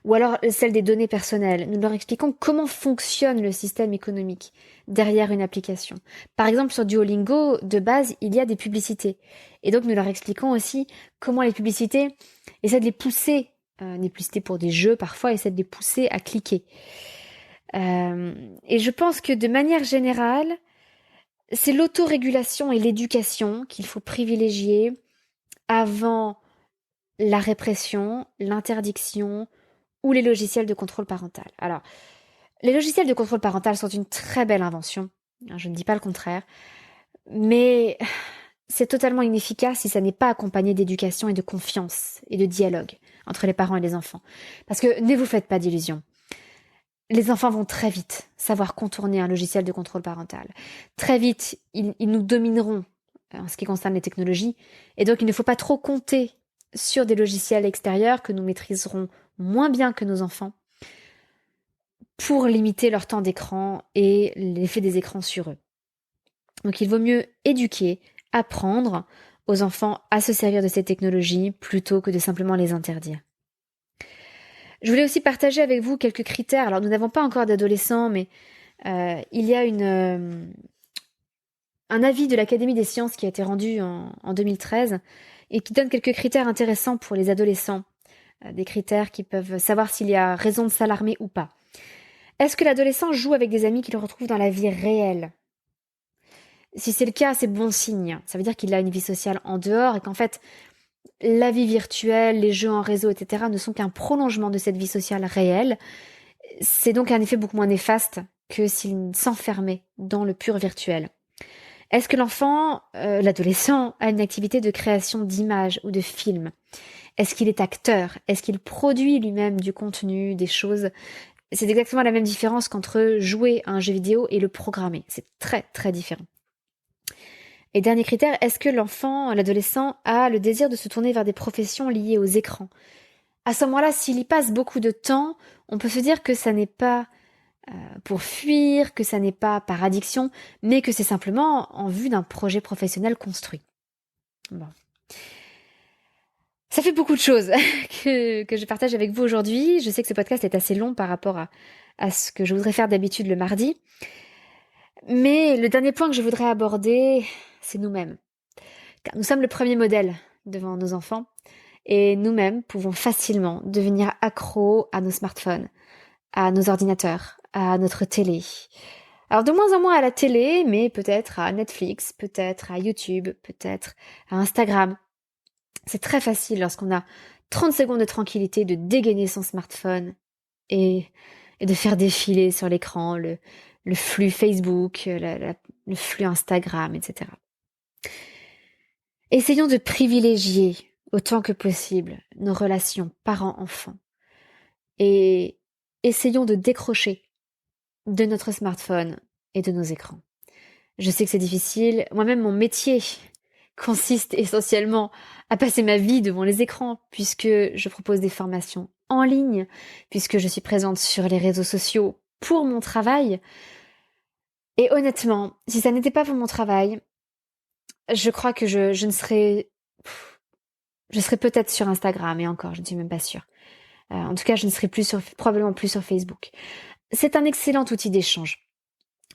A: ou alors celle des données personnelles. Nous leur expliquons comment fonctionne le système économique derrière une application. Par exemple, sur Duolingo, de base, il y a des publicités. Et donc nous leur expliquons aussi comment les publicités essaient de les pousser, des publicités pour des jeux parfois, essaient de les pousser à cliquer. Et je pense que de manière générale, c'est l'autorégulation et l'éducation qu'il faut privilégier avant la répression, l'interdiction ou les logiciels de contrôle parental. Alors, les logiciels de contrôle parental sont une très belle invention, je ne dis pas le contraire, mais c'est totalement inefficace si ça n'est pas accompagné d'éducation et de confiance et de dialogue entre les parents et les enfants. Parce que ne vous faites pas d'illusions. Les enfants vont très vite savoir contourner un logiciel de contrôle parental. Très vite, ils nous domineront en ce qui concerne les technologies, et donc il ne faut pas trop compter sur des logiciels extérieurs que nous maîtriserons moins bien que nos enfants pour limiter leur temps d'écran et l'effet des écrans sur eux. Donc il vaut mieux éduquer, apprendre aux enfants à se servir de ces technologies plutôt que de simplement les interdire. Je voulais aussi partager avec vous quelques critères. Alors nous n'avons pas encore d'adolescents, mais il y a un avis de l'Académie des sciences qui a été rendu en 2013 et qui donne quelques critères intéressants pour les adolescents. Des critères qui peuvent savoir s'il y a raison de s'alarmer ou pas. Est-ce que l'adolescent joue avec des amis qu'il retrouve dans la vie réelle? Si c'est le cas, c'est bon signe. Ça veut dire qu'il a une vie sociale en dehors et qu'en fait, la vie virtuelle, les jeux en réseau, etc. ne sont qu'un prolongement de cette vie sociale réelle. C'est donc un effet beaucoup moins néfaste que s'il s'enfermait dans le pur virtuel. Est-ce que l'enfant, l'adolescent, a une activité de création d'images ou de films? Est-ce qu'il est acteur? Est-ce qu'il produit lui-même du contenu, des choses? C'est exactement la même différence qu'entre jouer à un jeu vidéo et le programmer. C'est très, très différent. Et dernier critère, est-ce que l'enfant, l'adolescent, a le désir de se tourner vers des professions liées aux écrans? À ce moment-là, s'il y passe beaucoup de temps, on peut se dire que ça n'est pas pour fuir, que ça n'est pas par addiction, mais que c'est simplement en vue d'un projet professionnel construit. Bon. Ça fait beaucoup de choses que je partage avec vous aujourd'hui. Je sais que ce podcast est assez long par rapport à ce que je voudrais faire d'habitude le mardi. Mais le dernier point que je voudrais aborder, c'est nous-mêmes. Car nous sommes le premier modèle devant nos enfants et nous-mêmes pouvons facilement devenir accros à nos smartphones, à nos ordinateurs, à notre télé. Alors de moins en moins à la télé, mais peut-être à Netflix, peut-être à YouTube, peut-être à Instagram. C'est très facile lorsqu'on a 30 secondes de tranquillité de dégainer son smartphone et de faire défiler sur l'écran le flux Facebook, le flux Instagram, etc. Essayons de privilégier autant que possible nos relations parents-enfants et essayons de décrocher de notre smartphone et de nos écrans. Je sais que c'est difficile. Moi-même, mon métier consiste essentiellement à passer ma vie devant les écrans puisque je propose des formations en ligne, puisque je suis présente sur les réseaux sociaux pour mon travail. Et honnêtement, si ça n'était pas pour mon travail, je crois que je ne serais... Je serais peut-être sur Instagram, et encore, je ne suis même pas sûre. En tout cas, je ne serais probablement plus sur Facebook. C'est un excellent outil d'échange.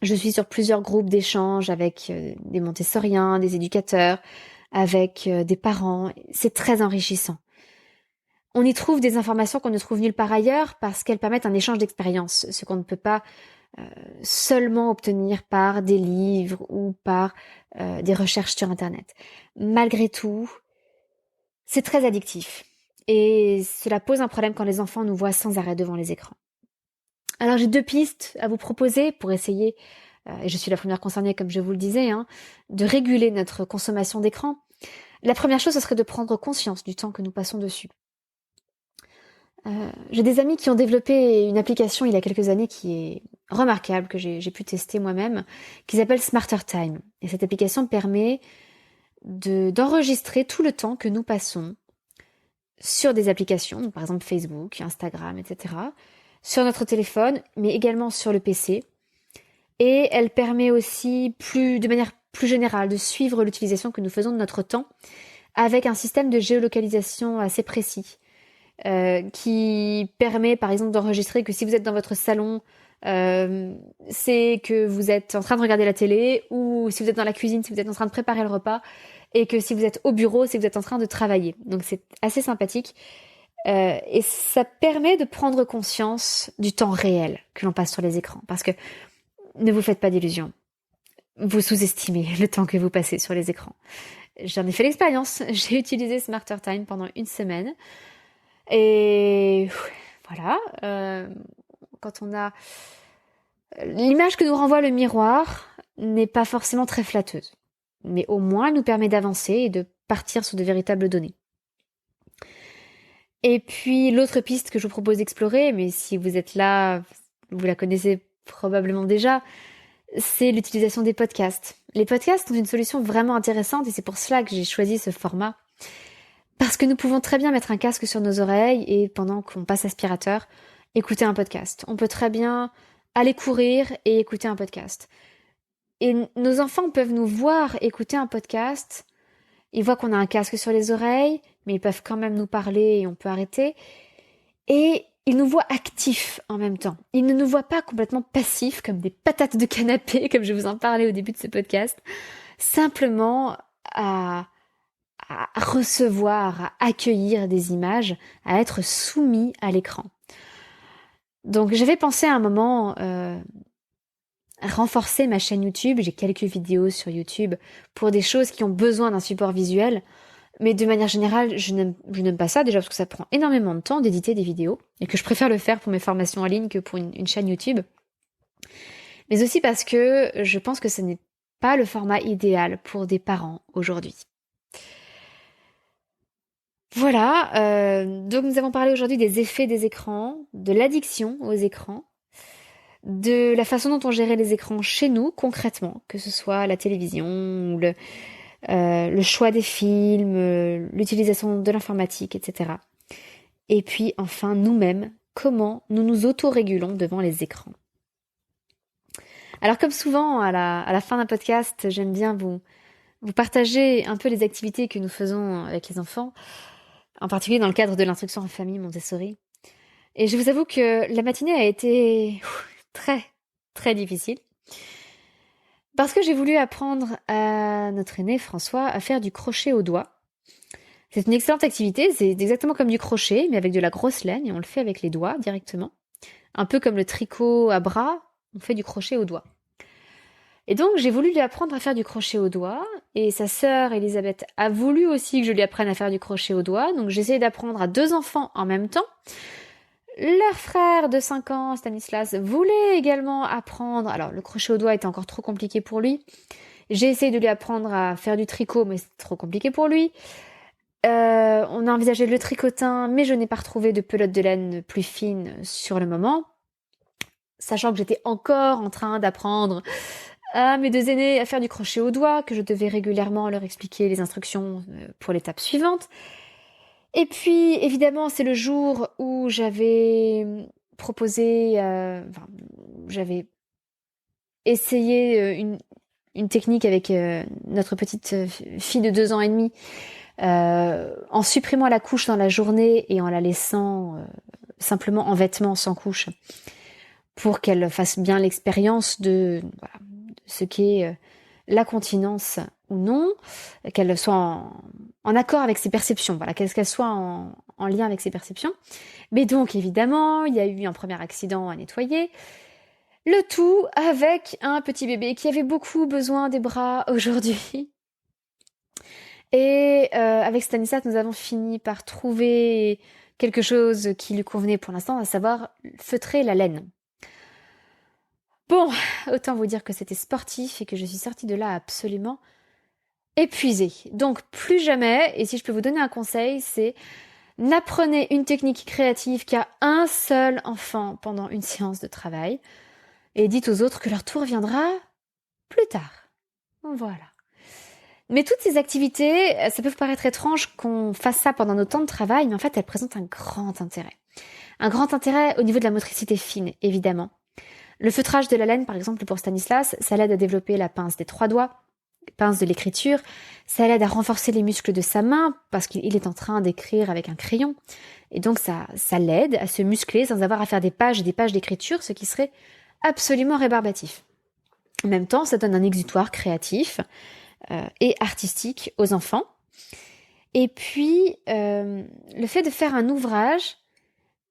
A: Je suis sur plusieurs groupes d'échange avec des montessoriens, des éducateurs, avec des parents. C'est très enrichissant. On y trouve des informations qu'on ne trouve nulle part ailleurs parce qu'elles permettent un échange d'expériences, ce qu'on ne peut pas seulement obtenir par des livres ou par des recherches sur Internet. Malgré tout, c'est très addictif et cela pose un problème quand les enfants nous voient sans arrêt devant les écrans. Alors j'ai 2 pistes à vous proposer pour essayer, et je suis la première concernée comme je vous le disais, de réguler notre consommation d'écran. La première chose, ce serait de prendre conscience du temps que nous passons dessus. J'ai des amis qui ont développé une application il y a quelques années qui est remarquable, que j'ai pu tester moi-même, qui s'appelle Smarter Time. Et cette application permet d'enregistrer tout le temps que nous passons sur des applications, par exemple Facebook, Instagram, etc., sur notre téléphone, mais également sur le PC. Et elle permet aussi, de manière plus générale, de suivre l'utilisation que nous faisons de notre temps avec un système de géolocalisation assez précis. Qui permet par exemple d'enregistrer que si vous êtes dans votre salon, c'est que vous êtes en train de regarder la télé, ou si vous êtes dans la cuisine, si vous êtes en train de préparer le repas, et que si vous êtes au bureau, c'est que vous êtes en train de travailler. Donc c'est assez sympathique. Et ça permet de prendre conscience du temps réel que l'on passe sur les écrans. Parce que ne vous faites pas d'illusions. Vous sous-estimez le temps que vous passez sur les écrans. J'en ai fait l'expérience. J'ai utilisé Smarter Time pendant 1 semaine. Et voilà, quand on a l'image que nous renvoie le miroir n'est pas forcément très flatteuse, mais au moins elle nous permet d'avancer et de partir sur de véritables données. Et puis l'autre piste que je vous propose d'explorer, mais si vous êtes là, vous la connaissez probablement déjà, c'est l'utilisation des podcasts. Les podcasts sont une solution vraiment intéressante et c'est pour cela que j'ai choisi ce format. Parce que nous pouvons très bien mettre un casque sur nos oreilles et pendant qu'on passe aspirateur, écouter un podcast. On peut très bien aller courir et écouter un podcast. Et nos enfants peuvent nous voir écouter un podcast. Ils voient qu'on a un casque sur les oreilles, mais ils peuvent quand même nous parler et on peut arrêter. Et ils nous voient actifs en même temps. Ils ne nous voient pas complètement passifs comme des patates de canapé, comme je vous en parlais au début de ce podcast. Simplement à recevoir, à accueillir des images, à être soumis à l'écran. Donc j'avais pensé à un moment renforcer ma chaîne YouTube. J'ai quelques vidéos sur YouTube pour des choses qui ont besoin d'un support visuel. Mais de manière générale, je n'aime pas ça, déjà parce que ça prend énormément de temps d'éditer des vidéos et que je préfère le faire pour mes formations en ligne que pour une chaîne YouTube. Mais aussi parce que je pense que ce n'est pas le format idéal pour des parents aujourd'hui. Voilà, donc nous avons parlé aujourd'hui des effets des écrans, de l'addiction aux écrans, de la façon dont on gérait les écrans chez nous concrètement, que ce soit la télévision, ou le choix des films, l'utilisation de l'informatique, etc. Et puis enfin nous-mêmes, comment nous nous autorégulons devant les écrans. Alors comme souvent à la fin d'un podcast, j'aime bien vous partager un peu les activités que nous faisons avec les enfants, en particulier dans le cadre de l'instruction en famille Montessori. Et je vous avoue que la matinée a été très, très difficile. Parce que j'ai voulu apprendre à notre aîné François à faire du crochet au doigt. C'est une excellente activité, c'est exactement comme du crochet, mais avec de la grosse laine, et on le fait avec les doigts directement. Un peu comme le tricot à bras, on fait du crochet au doigt. Et donc j'ai voulu lui apprendre à faire du crochet au doigt, et sa sœur Elisabeth a voulu aussi que je lui apprenne à faire du crochet au doigt, donc j'ai essayé d'apprendre à 2 enfants en même temps. Leur frère de 5 ans, Stanislas, voulait également apprendre. Alors, le crochet au doigt était encore trop compliqué pour lui. J'ai essayé de lui apprendre à faire du tricot, mais c'est trop compliqué pour lui. On a envisagé le tricotin, mais je n'ai pas retrouvé de pelote de laine plus fine sur le moment. Sachant que j'étais encore en train d'apprendre à mes 2 aînés à faire du crochet au doigt, que je devais régulièrement leur expliquer les instructions pour l'étape suivante. Et puis, évidemment, c'est le jour où j'avais proposé, j'avais essayé une technique avec notre petite fille de 2 ans et demi, en supprimant la couche dans la journée et en la laissant simplement en vêtements sans couche, pour qu'elle fasse bien l'expérience de ce qu'est la continence ou non, qu'elle soit en accord avec ses perceptions, voilà, qu'elle soit en lien avec ses perceptions. Mais donc, évidemment, il y a eu un premier accident à nettoyer. Le tout avec un petit bébé qui avait beaucoup besoin des bras aujourd'hui. Et avec Stanislas, nous avons fini par trouver quelque chose qui lui convenait pour l'instant, à savoir feutrer la laine. Bon, autant vous dire que c'était sportif et que je suis sortie de là absolument épuisée. Donc plus jamais, et si je peux vous donner un conseil, c'est n'apprenez une technique créative qu'à un seul enfant pendant une séance de travail et dites aux autres que leur tour viendra plus tard. Voilà. Mais toutes ces activités, ça peut vous paraître étrange qu'on fasse ça pendant nos temps de travail, mais en fait, elles présentent un grand intérêt. Un grand intérêt au niveau de la motricité fine, évidemment. Le feutrage de la laine, par exemple, pour Stanislas, ça l'aide à développer la pince des 3 doigts, pince de l'écriture, ça l'aide à renforcer les muscles de sa main, parce qu'il est en train d'écrire avec un crayon. Et donc, ça l'aide à se muscler sans avoir à faire des pages et des pages d'écriture, ce qui serait absolument rébarbatif. En même temps, ça donne un exutoire créatif et artistique aux enfants. Et puis, le fait de faire un ouvrage,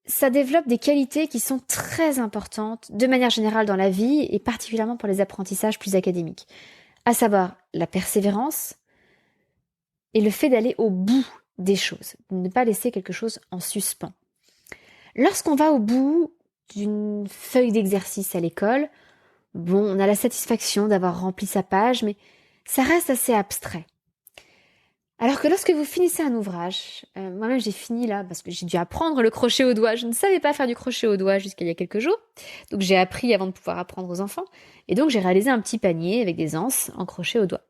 A: ça développe des qualités qui sont très importantes de manière générale dans la vie et particulièrement pour les apprentissages plus académiques, à savoir la persévérance et le fait d'aller au bout des choses, de ne pas laisser quelque chose en suspens. Lorsqu'on va au bout d'une feuille d'exercice à l'école, bon, on a la satisfaction d'avoir rempli sa page, mais ça reste assez abstrait. Alors que lorsque vous finissez un ouvrage, moi-même j'ai fini là parce que j'ai dû apprendre le crochet au doigt. Je ne savais pas faire du crochet au doigt jusqu'à il y a quelques jours. Donc j'ai appris avant de pouvoir apprendre aux enfants. Et donc j'ai réalisé un petit panier avec des anses en crochet au doigt.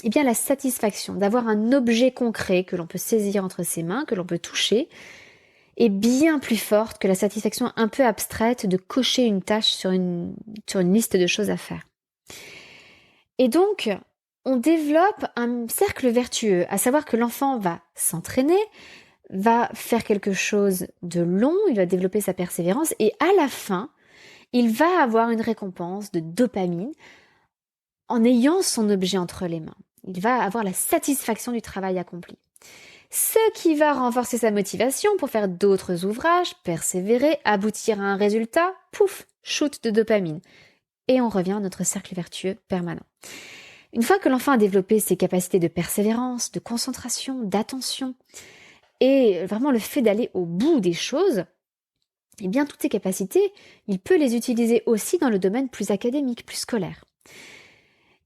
A: Eh bien la satisfaction d'avoir un objet concret que l'on peut saisir entre ses mains, que l'on peut toucher, est bien plus forte que la satisfaction un peu abstraite de cocher une tâche sur une liste de choses à faire. Et donc, on développe un cercle vertueux, à savoir que l'enfant va s'entraîner, va faire quelque chose de long, il va développer sa persévérance et à la fin, il va avoir une récompense de dopamine en ayant son objet entre les mains. Il va avoir la satisfaction du travail accompli. Ce qui va renforcer sa motivation pour faire d'autres ouvrages, persévérer, aboutir à un résultat, pouf, shoot de dopamine. Et on revient à notre cercle vertueux permanent. Une fois que l'enfant a développé ses capacités de persévérance, de concentration, d'attention, et vraiment le fait d'aller au bout des choses, eh bien toutes ces capacités, il peut les utiliser aussi dans le domaine plus académique, plus scolaire.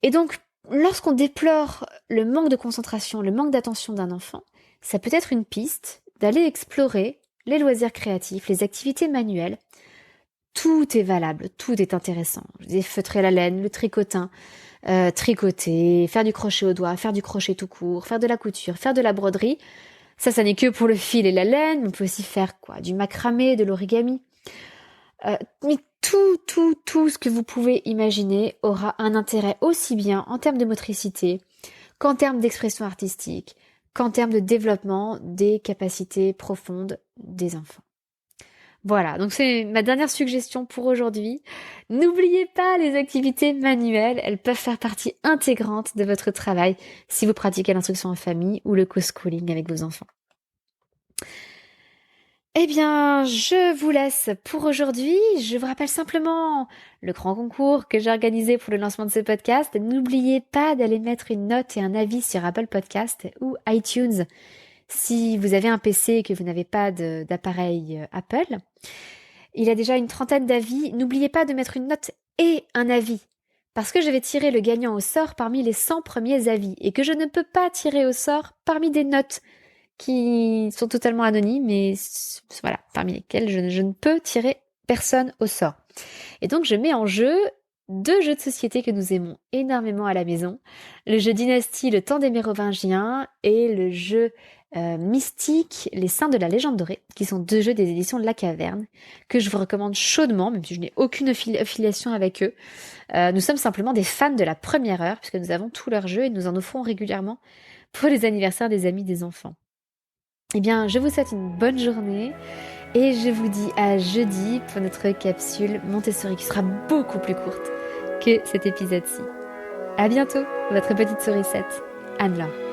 A: Et donc, lorsqu'on déplore le manque de concentration, le manque d'attention d'un enfant, ça peut être une piste d'aller explorer les loisirs créatifs, les activités manuelles. Tout est valable, tout est intéressant. Je disais feutrer la laine, le tricotin, tricoter, faire du crochet au doigt, faire du crochet tout court, faire de la couture, faire de la broderie. Ça n'est que pour le fil et la laine. On peut aussi faire du macramé, de l'origami. Mais tout ce que vous pouvez imaginer aura un intérêt aussi bien en termes de motricité qu'en termes d'expression artistique, qu'en termes de développement des capacités profondes des enfants. Voilà, donc c'est ma dernière suggestion pour aujourd'hui. N'oubliez pas les activités manuelles, elles peuvent faire partie intégrante de votre travail si vous pratiquez l'instruction en famille ou le co-schooling avec vos enfants. Eh bien, je vous laisse pour aujourd'hui. Je vous rappelle simplement le grand concours que j'ai organisé pour le lancement de ce podcast. N'oubliez pas d'aller mettre une note et un avis sur Apple Podcast ou iTunes si vous avez un PC et que vous n'avez pas d'appareil Apple. Il y a déjà une 30aine d'avis. N'oubliez pas de mettre une note et un avis parce que je vais tirer le gagnant au sort parmi les 100 premiers avis et que je ne peux pas tirer au sort parmi des notes qui sont totalement anonymes, mais voilà, parmi lesquels je ne peux tirer personne au sort. Et donc je mets en jeu 2 jeux de société que nous aimons énormément à la maison, le jeu Dynastie, le temps des Mérovingiens, et le jeu Mystique, les Saints de la Légende dorée, qui sont 2 jeux des éditions de La Caverne, que je vous recommande chaudement, même si je n'ai aucune affiliation avec eux. Nous sommes simplement des fans de la première heure, puisque nous avons tous leurs jeux et nous en offrons régulièrement pour les anniversaires des amis des enfants. Eh bien, je vous souhaite une bonne journée et je vous dis à jeudi pour notre capsule Montessori qui sera beaucoup plus courte que cet épisode-ci. À bientôt, votre petite sourisette, Anne-Laure.